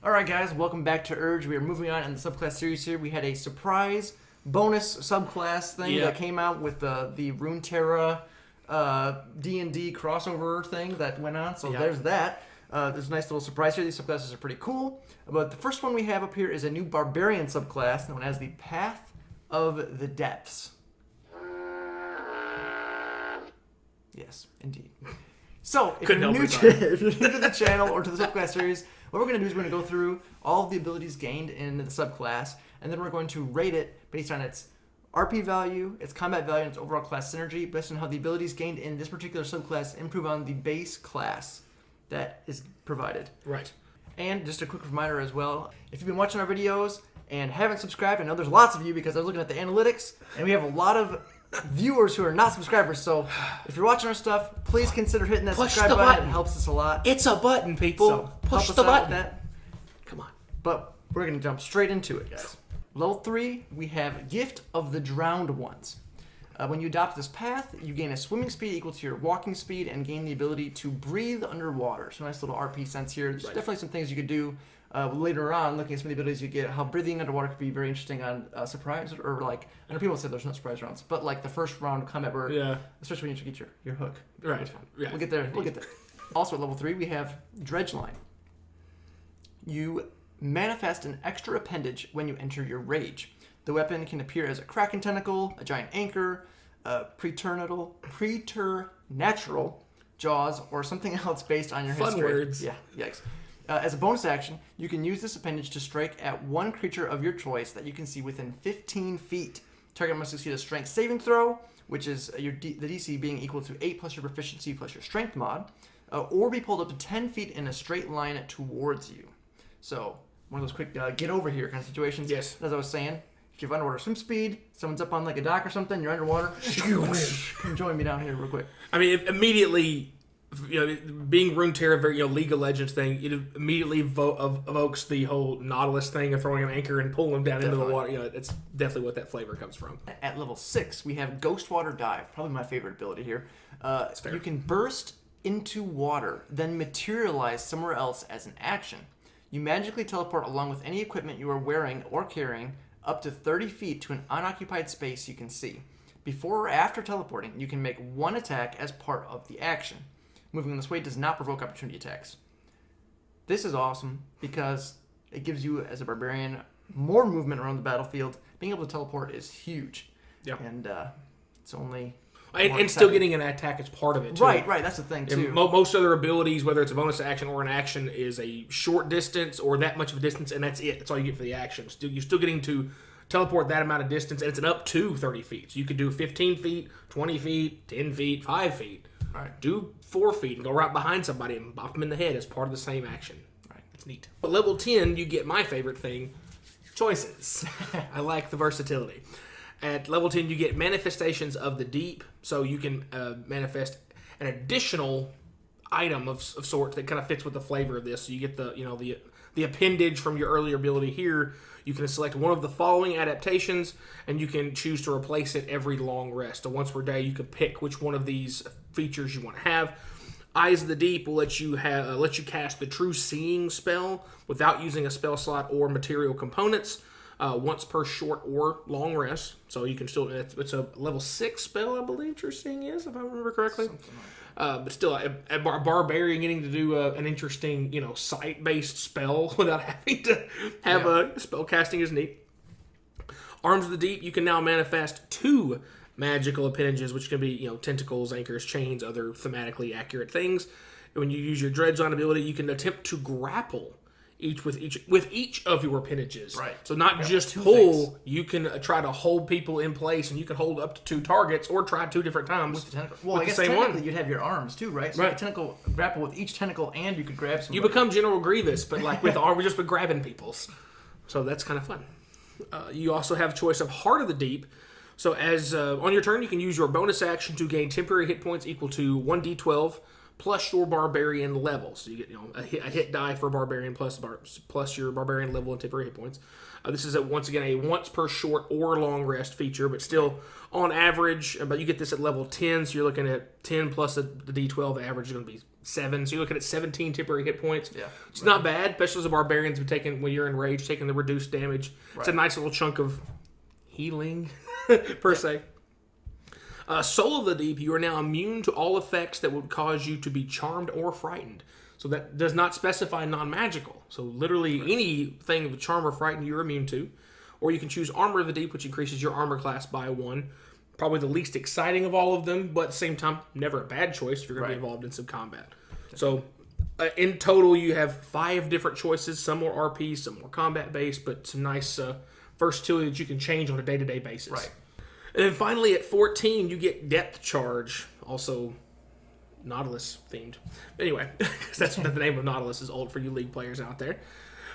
Alright guys, welcome back to Urge. We are moving on in the subclass series here. We had a surprise bonus subclass thing that came out with the Runeterra D&D crossover thing that went on. So there's that. There's a nice little surprise here. These subclasses are pretty cool. But the first one we have up here is a new Barbarian subclass known as the Path of the Depths. Yes, indeed. So, if you're new to the channel or to the subclass series, what we're going to do is we're going to go through all of the abilities gained in the subclass, and then we're going to rate it based on its RP value, its combat value, and its overall class synergy, based on how the abilities gained in this particular subclass improve on the base class that is provided. Right. And just a quick reminder as well, if you've been watching our videos and haven't subscribed, I know there's lots of you because I was looking at the analytics, and we have a lot of viewers who are not subscribers, so if you're watching our stuff, please consider hitting that subscribe button. It helps us a lot. It's a button, people. So push the button. That. Come on. But we're going to jump straight into it, guys. Level 3, we have Gift of the Drowned Ones. When you adopt this path, you gain a swimming speed equal to your walking speed and gain the ability to breathe underwater. So nice little RP sense here. There's definitely some things you could do later on, looking at some of the abilities you get. How breathing underwater could be very interesting on surprise, or like, I know people say there's no surprise rounds, but like the first round combat where, especially when you get your hook. Right. Yeah. We'll get there. We'll get there. Also at level 3, we have Dredge line. You manifest an extra appendage when you enter your rage. The weapon can appear as a kraken tentacle, a giant anchor, preternatural jaws, or something else based on your history. Fun words. Yeah, yikes. As a bonus action, you can use this appendage to strike at one creature of your choice that you can see within 15 feet. Target must succeed a strength saving throw, which is the DC being equal to 8 plus your proficiency plus your strength mod, or be pulled up to 10 feet in a straight line towards you. So, one of those quick get over here kind of situations. Yes. As I was saying, if you have underwater swim speed, someone's up on like a dock or something, you're underwater, come join me down here real quick. I mean, it immediately, being Runeterra, very League of Legends thing, it immediately evokes the whole Nautilus thing of throwing an anchor and pulling them down into the water. It's definitely what that flavor comes from. At level 6, we have Ghostwater Dive, probably my favorite ability here. That's fair. You can burst into water, then materialize somewhere else as an action. You magically teleport along with any equipment you are wearing or carrying up to 30 feet to an unoccupied space you can see. Before or after teleporting, you can make one attack as part of the action. Moving this way does not provoke opportunity attacks. This is awesome because it gives you, as a barbarian, more movement around the battlefield. Being able to teleport is huge. Yeah. And it's only... And still getting an attack as part of it, too. Right, that's the thing, too. Most other abilities, whether it's a bonus action or an action, is a short distance or that much of a distance, and that's it. That's all you get for the action. You're still getting to teleport that amount of distance, and it's an up to 30 feet. So you could do 15 feet, 20 feet, 10 feet, 5 feet. Right. Do 4 feet and go right behind somebody and bop them in the head as part of the same action. Right. It's neat. But level 10, you get my favorite thing, choices. I like the versatility. At level 10, you get manifestations of the deep, so you can manifest an additional item of sorts that kind of fits with the flavor of this. So you get the appendage from your earlier ability here. You can select one of the following adaptations, and you can choose to replace it every long rest. So once per day, you can pick which one of these features you want to have. Eyes of the Deep will let you cast the True Seeing spell without using a spell slot or material components. Once per short or long rest, so you can still. It's a level 6 spell, I believe. True Seeing is, if I remember correctly. But still, a barbarian getting to do an interesting, sight-based spell without having to have a spell casting is neat. Arms of the Deep, you can now manifest 2 magical appendages, which can be tentacles, anchors, chains, other thematically accurate things. When you use your Dredge line ability, you can attempt to grapple. With each of your appendages. Right. So not just pull, you can try to hold people in place, and you can hold up to 2 targets or try 2 different times with the tentacle. Well, I guess the same technically one. You'd have your arms too, right? So you could tentacle grapple with each tentacle, and you could grab somebody. You become General Grievous, but like with arms, just with grabbing people's. So that's kind of fun. You also have choice of Heart of the Deep. So as on your turn, you can use your bonus action to gain temporary hit points equal to 1d12 plus your barbarian level. So you get a hit die for barbarian plus your barbarian level and temporary hit points. This is once again a once per short or long rest feature, but still on average. But you get this at level 10, so you're looking at 10 plus the d12 average is going to be 7. So you're looking at 17 temporary hit points. Yeah. It's not bad, especially as a barbarian's been taking, when you're enraged, taking the reduced damage. Right. It's a nice little chunk of healing, per se. Soul of the Deep, you are now immune to all effects that would cause you to be charmed or frightened. So that does not specify non-magical. So literally anything with charm or frighten you're immune to. Or you can choose Armor of the Deep, which increases your armor class by 1. Probably the least exciting of all of them, but at the same time, never a bad choice if you're going to be involved in some combat. So in total, you have 5 different choices. Some more RP, some more combat-based, but some nice versatility that you can change on a day-to-day basis. Right. And then finally, at 14, you get Depth Charge, also Nautilus themed. Anyway, that's the name of Nautilus is old for you League players out there.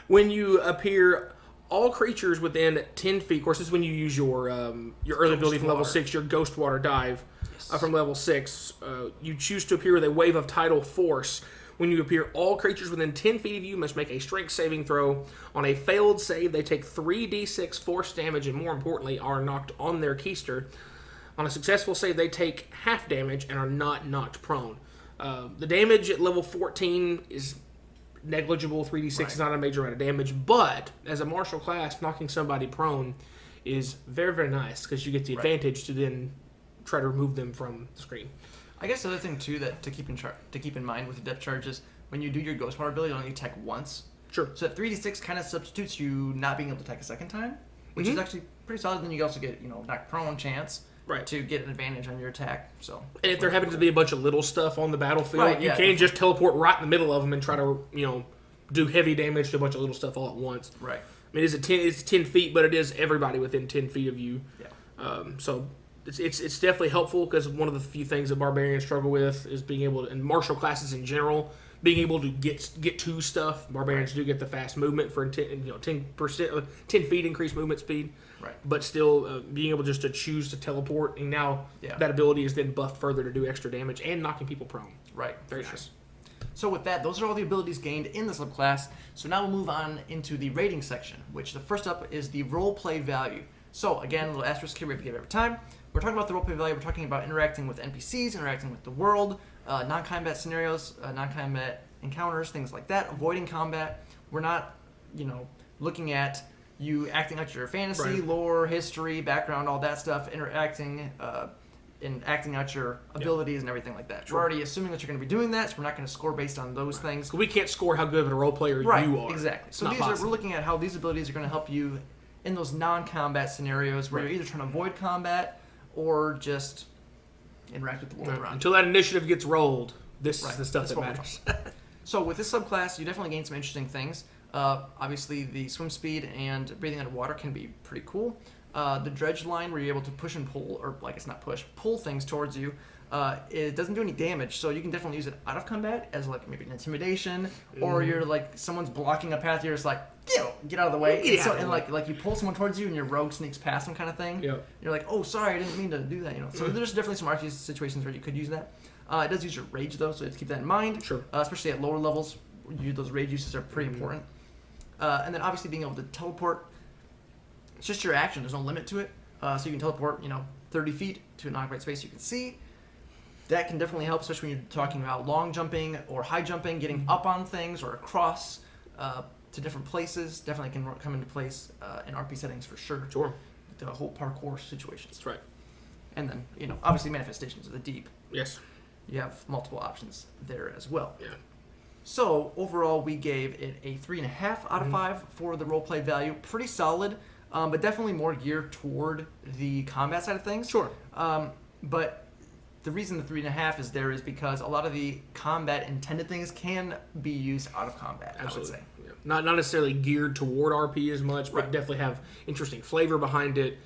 When you appear, all creatures within 10 feet, of course, this is when you use your early ability from level 6, your Ghostwater dive from level 6. You choose to appear with a wave of tidal force. When you appear, all creatures within 10 feet of you must make a strength saving throw. On a failed save, they take 3d6 force damage and, more importantly, are knocked on their keister. On a successful save, they take half damage and are not knocked prone. The damage at level 14 is negligible. 3d6 is not a major amount of damage, but as a martial class, knocking somebody prone is very, very nice because you get the advantage to then try to remove them from the screen. I guess the other thing too that to keep in mind with the depth charges, when you do your Ghostwater ability, you only attack once. Sure. So that 3d6 kind of substitutes you not being able to attack a second time, which is actually pretty solid. Then you also get knocked prone chance. Right. To get an advantage on your attack. So, and if there happens to be a bunch of little stuff on the battlefield, you can just teleport right in the middle of them and try to, do heavy damage to a bunch of little stuff all at once. Right. I mean, it's 10 feet, but it is everybody within 10 feet of you. Yeah. So it's definitely helpful because one of the few things that barbarians struggle with is being able to, and martial classes in general, being able to get to stuff. Barbarians do get the fast movement for 10%, 10 feet increased movement speed. Right. But still, being able just to choose to teleport, and now that ability is then buffed further to do extra damage and knocking people prone. Right. Very nice. So with that, those are all the abilities gained in the subclass. So now we'll move on into the rating section, which the first up is the roleplay value. So again, a little asterisk here we have to give every time. We're talking about the roleplay value. We're talking about interacting with NPCs, interacting with the world, non-combat scenarios, non-combat encounters, things like that, avoiding combat. We're not, looking at you acting out your fantasy, lore, history, background, all that stuff, interacting and acting out your abilities and everything like that. Sure. We're already assuming that you're going to be doing that, so we're not going to score based on those things. We can't score how good of a role player you are. Exactly. So we're looking at how these abilities are going to help you in those non-combat scenarios where you're either trying to avoid combat or just interact with the world around. Until that initiative gets rolled, this is the stuff that matters. So with this subclass, you definitely gain some interesting things. Obviously, the swim speed and breathing underwater can be pretty cool. The dredge line, where you're able to push and pull, or it's not push, pull things towards you. It doesn't do any damage, so you can definitely use it out of combat as maybe an intimidation, or you're someone's blocking a path. You're just get out of the way. And you pull someone towards you, and your rogue sneaks past them, kind of thing. Yep. You're like, oh, sorry, I didn't mean to do that. So there's definitely some RP situations where you could use that. It does use your rage though, so you have to keep that in mind. Sure. Especially at lower levels, those rage uses are pretty important. And then obviously being able to teleport, it's just your action. There's no limit to it. So you can teleport, 30 feet to an occupied space you can see. That can definitely help, especially when you're talking about long jumping or high jumping, getting up on things or across to different places. Definitely can come into place in RP settings for sure. Sure. The whole parkour situations. That's right. And then, obviously manifestations of the deep. Yes. You have multiple options there as well. Yeah. So overall, we gave it a 3.5 out of 5 for the roleplay value. Pretty solid, but definitely more geared toward the combat side of things. Sure. But the reason the 3.5 is there is because a lot of the combat intended things can be used out of combat. Absolutely. I would say. Yeah. Not necessarily geared toward RP as much, but definitely have interesting flavor behind it.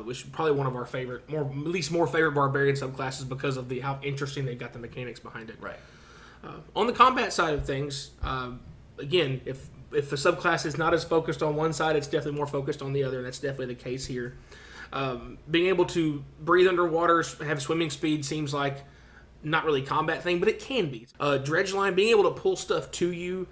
Which is probably one of our favorite, at least more favorite barbarian subclasses because of how interesting they've got the mechanics behind it. Right. On the combat side of things, again, if the subclass is not as focused on one side, it's definitely more focused on the other, and that's definitely the case here. Being able to breathe underwater, have swimming speed seems like not really a combat thing, but it can be. Dredge line, being able to pull stuff to you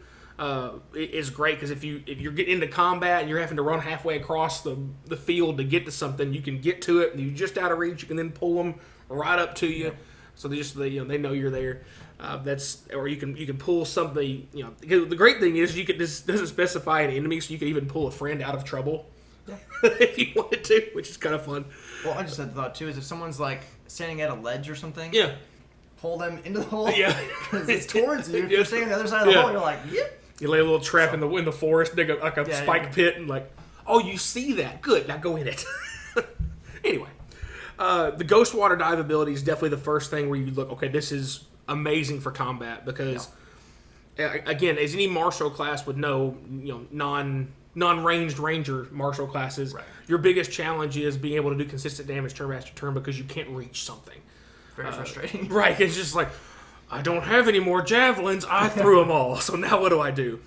is great because if you're getting into combat and you're having to run halfway across the field to get to something, you can get to it and you're just out of reach. You can then pull them right up to you, so they know you're there. Or you can pull something. Because the great thing is this doesn't specify an enemy, so you can even pull a friend out of trouble. Yeah. If you wanted to, which is kind of fun. Well, I just had the thought too is if someone's like standing at a ledge or something. Yeah. Pull them into the hole. Yeah. Because it's towards you. If you're standing on the other side of the hole, you're like, yep. You lay a little trap in the forest, dig a spike pit, and like, oh, you see that? Good, now go in it. Anyway, the Ghostwater dive ability is definitely the first thing where you look, okay, this is amazing for combat because, again, as any martial class would know, non-ranged ranger martial classes, your biggest challenge is being able to do consistent damage turn after turn because you can't reach something. Very frustrating. Right, it's just like, I don't have any more javelins. I threw them all. So now what do I do?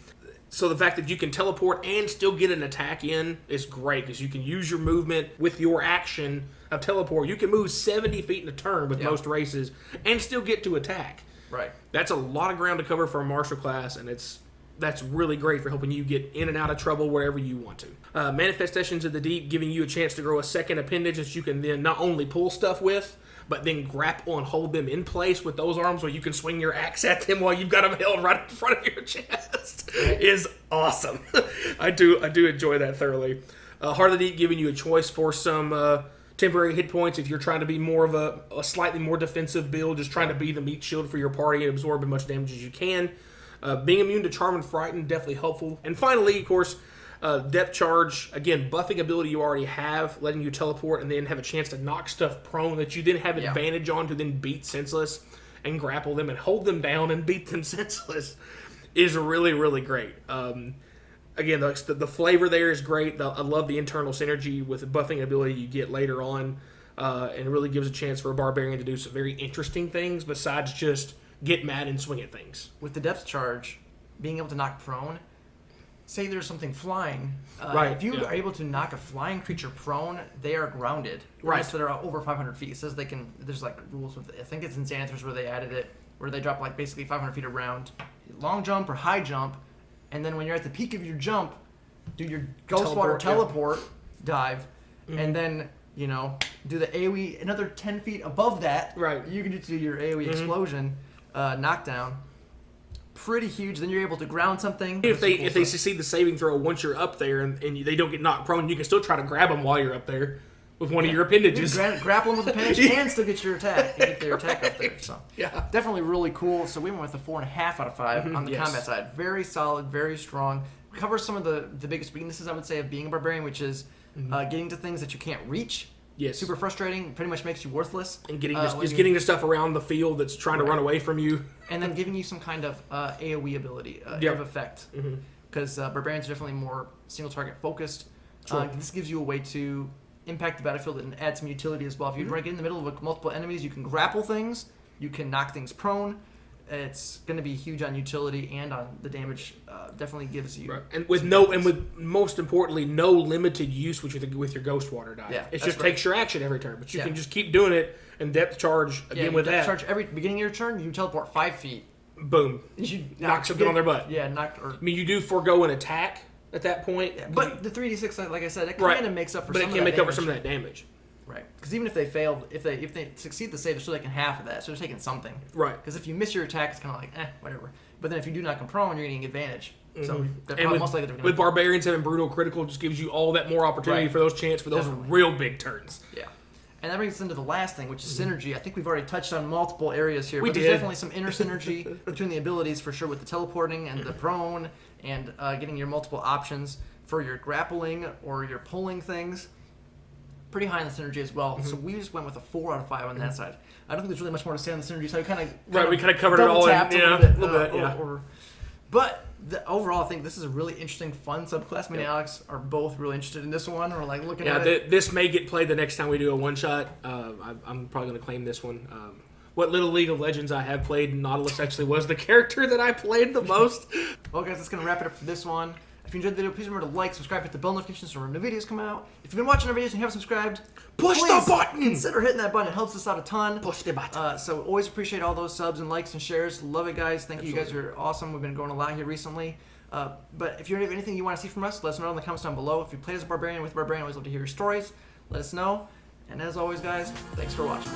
So the fact that you can teleport and still get an attack in is great because you can use your movement with your action of teleport. You can move 70 feet in a turn with most races and still get to attack. Right. That's a lot of ground to cover for a martial class, and that's really great for helping you get in and out of trouble wherever you want to. Manifestations of the Deep giving you a chance to grow a second appendage that you can then not only pull stuff with, but then grapple and hold them in place with those arms where you can swing your axe at them while you've got them held right in front of your chest is awesome. I do enjoy that thoroughly. Heart of the Deep giving you a choice for some temporary hit points if you're trying to be more of a slightly more defensive build, just trying to be the meat shield for your party and absorb as much damage as you can. Being immune to Charm and Frighten, definitely helpful. And finally, of course, Depth Charge, again, buffing ability you already have, letting you teleport and then have a chance to knock stuff prone that you didn't have advantage on to then beat senseless and grapple them and hold them down and beat them senseless is really, really great. Again, the flavor there is great. I love the internal synergy with the buffing ability you get later on, and it really gives a chance for a barbarian to do some very interesting things besides just get mad and swing at things. With the Depth Charge, being able to knock prone, say there's something flying. If you are able to knock a flying creature prone, they are grounded. Right. So they're over 500 feet. It says they can. There's like rules with. I think it's in Xanathars where they added it, where they drop like basically 500 feet around, long jump or high jump, and then when you're at the peak of your jump, do your Ghostwater teleport dive, and then do the AoE another 10 feet above that. Right. You can do your AoE explosion knockdown. Pretty huge. Then you're able to ground something. If they succeed the saving throw once you're up there and they don't get knocked prone, you can still try to grab them while you're up there with one of your appendages. You grapple them with appendage and still get your attack. Get their attack up there. So definitely really cool. So we went with a 4.5 out of 5 on the combat side. Very solid, very strong. Covers some of the biggest weaknesses I would say of being a barbarian, which is getting to things that you can't reach. Yes. Super frustrating. Pretty much makes you worthless. And getting to stuff around the field that's trying to run away from you. And then giving you some kind of AoE ability of effect. Because barbarians are definitely more single target focused. This gives you a way to impact the battlefield and add some utility as well. If you get in the middle of multiple enemies, you can grapple things. You can knock things prone. It's going to be huge on utility and on the damage. Definitely gives you, and with most importantly, no limited use with your Ghostwater dive. Yeah, it just takes your action every turn, but you can just keep doing it. And Depth Charge again with that. Depth Charge every beginning of your turn, you teleport 5 feet. Boom, you knock something on their butt. Yeah, you do forego an attack at that point, but the 3d6, like I said, it kind of makes up for. But it can make up for some of that damage. Right, because even if they failed, if they succeed the save, they're still taking half of that, so they're taking something. Right. Because if you miss your attack, it's kind of like whatever. But then if you do knock them prone, you're getting advantage. So with barbarians having brutal critical, just gives you all that more opportunity for those real big turns. Yeah. And that brings us into the last thing, which is synergy. I think we've already touched on multiple areas here. There's definitely some inner synergy between the abilities for sure with the teleporting and the prone and getting your multiple options for your grappling or your pulling things. Pretty high on the synergy as well. So we just went with a 4 out of 5 on that side. I don't think there's really much more to say on the synergy side. We kind of covered it all in a little bit. But overall, I think this is a really interesting, fun subclass. Me and Alex are both really interested in this one. We're like looking at it. This may get played the next time we do a one-shot. I'm probably going to claim this one. What little League of Legends I have played, Nautilus actually was the character that I played the most. Well, guys, that's going to wrap it up for this one. If you enjoyed the video, please remember to like, subscribe, hit the bell notifications so when new videos come out. If you've been watching our videos and you haven't subscribed, push the button! Consider hitting that button. It helps us out a ton. Push the button. So always appreciate all those subs and likes and shares. Love it, guys. Thank you. You guys are awesome. We've been going a lot here recently. But if you have anything you want to see from us, let us know in the comments down below. If you played as a barbarian with a barbarian, always love to hear your stories. Let us know. And as always, guys, thanks for watching.